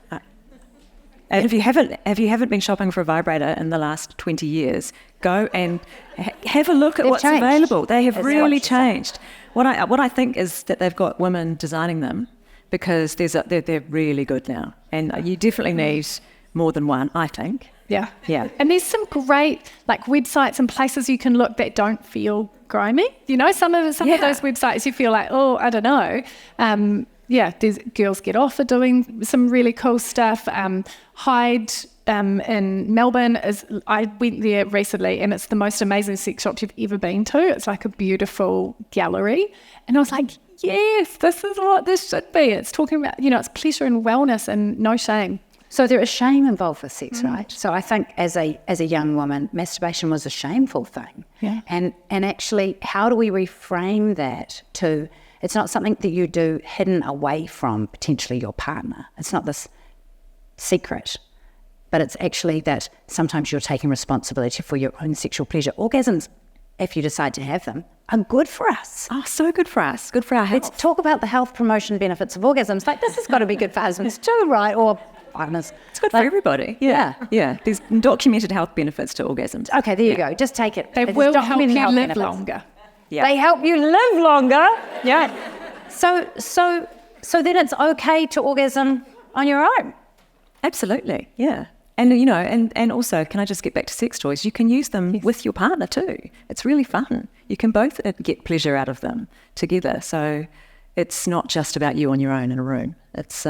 And if you haven't been shopping for a vibrator in the last 20 years, go and have a look at what's available. They have really changed. What I think is that they've got women designing them because they're really good now, and you definitely need more than one, I think. Yeah. Yeah. And there's some great like websites and places you can look that don't feel grimy. You know, some of those websites you feel like, oh, I don't know. There's Girls Get Off are doing some really cool stuff. Hyde in Melbourne I went there recently, and it's the most amazing sex shop you've ever been to. It's like a beautiful gallery. And I was like, yes, this is what this should be. It's talking about, it's pleasure and wellness and no shame. So there is shame involved with sex, right? So I think as a young woman, masturbation was a shameful thing. Yeah. And actually, how do we reframe that to, it's not something that you do hidden away from potentially your partner. It's not this secret, but it's actually that sometimes you're taking responsibility for your own sexual pleasure. Orgasms, if you decide to have them, are good for us. Oh, so good for us. Good for our health. Let's talk about the health promotion benefits of orgasms. Like, this has got to be good for husbands too, right? Or partners. It's good for everybody. Yeah. There's documented health benefits to orgasms. Okay, there you go. Just take it. They will help you live longer. Yeah. They help you live longer. Yeah. So then it's okay to orgasm on your own. Absolutely. Yeah. And and also, can I just get back to sex toys? You can use them with your partner too. It's really fun. You can both get pleasure out of them together. So it's not just about you on your own in a room. It's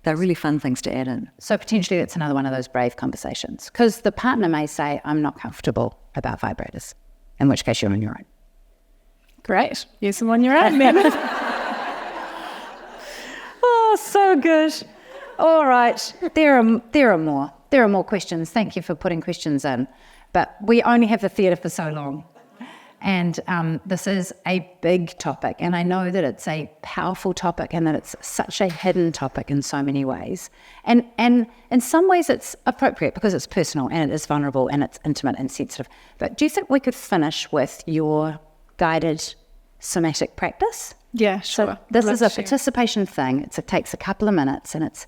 they're really fun things to add in. So potentially that's another one of those brave conversations, because the partner may say, I'm not comfortable about vibrators, in which case you're on your own. Great. Use them on your own then. Oh, so good. All right. There are more. There are more questions. Thank you for putting questions in. But we only have the theatre for so long. And this is a big topic. And I know that it's a powerful topic and that it's such a hidden topic in so many ways. And in some ways it's appropriate because it's personal and it is vulnerable and it's intimate and sensitive. But do you think we could finish with your guided somatic practice? Yeah, sure. So this is a participation thing. It takes a couple of minutes and it's,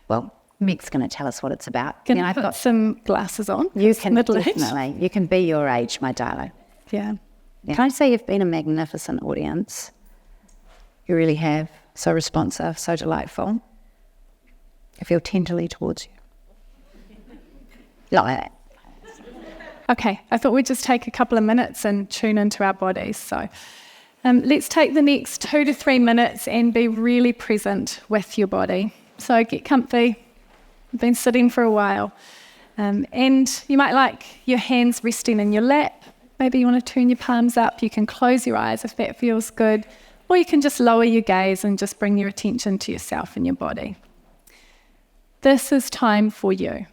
well, Meg's going to tell us what it's about. Can I put some glasses on? You can Midlife. Definitely. You can be your age, my darling. Yeah. Can I say you've been a magnificent audience? You really have. So responsive, so delightful. I feel tenderly towards you. Like that. Okay, I thought we'd just take a couple of minutes and tune into our bodies. So let's take the next 2 to 3 minutes and be really present with your body. So get comfy. You've been sitting for a while. And you might like your hands resting in your lap. Maybe you want to turn your palms up. You can close your eyes if that feels good. Or you can just lower your gaze and just bring your attention to yourself and your body. This is time for you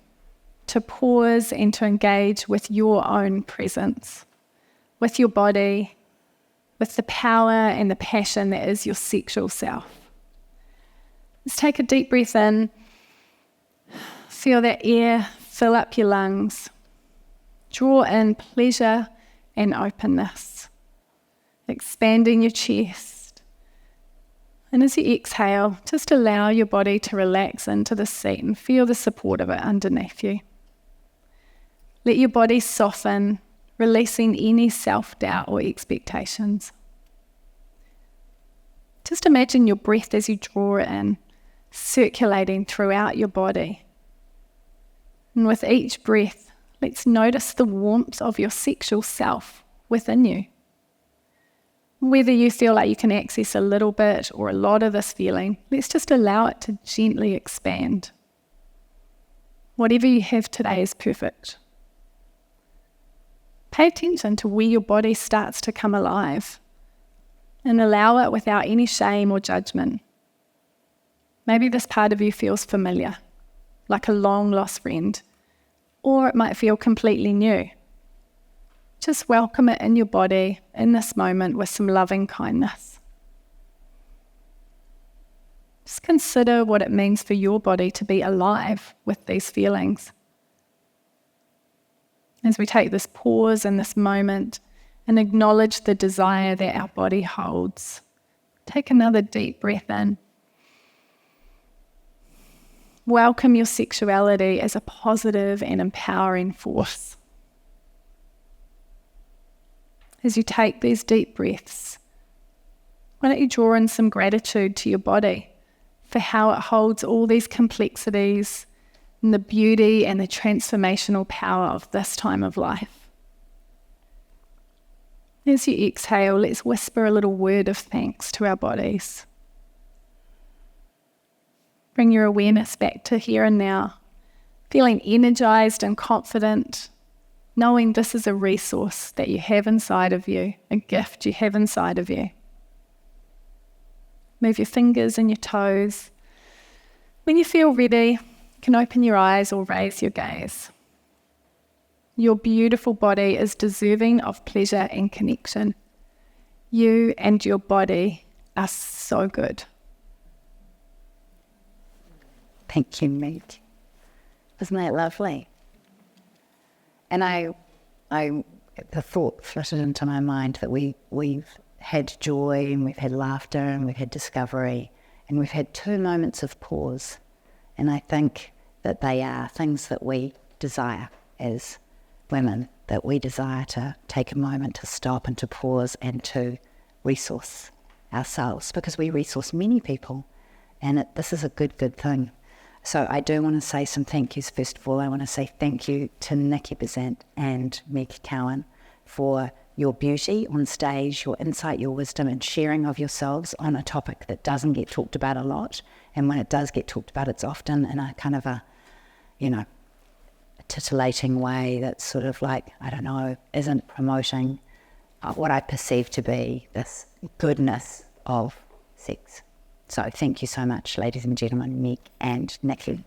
to pause and to engage with your own presence, with your body, with the power and the passion that is your sexual self. Let's take a deep breath in. Feel that air fill up your lungs. Draw in pleasure and openness, expanding your chest. And as you exhale, just allow your body to relax into the seat and feel the support of it underneath you. Let your body soften, releasing any self-doubt or expectations. Just imagine your breath as you draw it in, circulating throughout your body. And with each breath, let's notice the warmth of your sexual self within you. Whether you feel like you can access a little bit or a lot of this feeling, let's just allow it to gently expand. Whatever you have today is perfect. Pay attention to where your body starts to come alive and allow it without any shame or judgment. Maybe this part of you feels familiar, like a long-lost friend, or it might feel completely new. Just welcome it in your body in this moment with some loving kindness. Just consider what it means for your body to be alive with these feelings. As we take this pause in this moment and acknowledge the desire that our body holds, take another deep breath in. Welcome your sexuality as a positive and empowering force. As you take these deep breaths, why don't you draw in some gratitude to your body for how it holds all these complexities and the beauty and the transformational power of this time of life. As you exhale, let's whisper a little word of thanks to our bodies. Bring your awareness back to here and now, feeling energized and confident, knowing this is a resource that you have inside of you, a gift you have inside of you. Move your fingers and your toes. When you feel ready, you can open your eyes or raise your gaze. Your beautiful body is deserving of pleasure and connection. You and your body are so good. Thank you, Meg. Isn't that lovely? And the thought flitted into my mind that we've had joy and we've had laughter and we've had discovery and we've had 2 moments of pause. And I think that they are things that we desire as women, that we desire to take a moment to stop and to pause and to resource ourselves, because we resource many people, and this is a good thing. So I do want to say some thank yous. First of all, I want to say thank you to Niki Bezzant and Meg Cowan for your beauty on stage, your insight, your wisdom, and sharing of yourselves on a topic that doesn't get talked about a lot. And when it does get talked about, it's often in a kind of a titillating way that's sort of like, I don't know, isn't promoting what I perceive to be this goodness of sex. So thank you so much, ladies and gentlemen, Meg and Niki.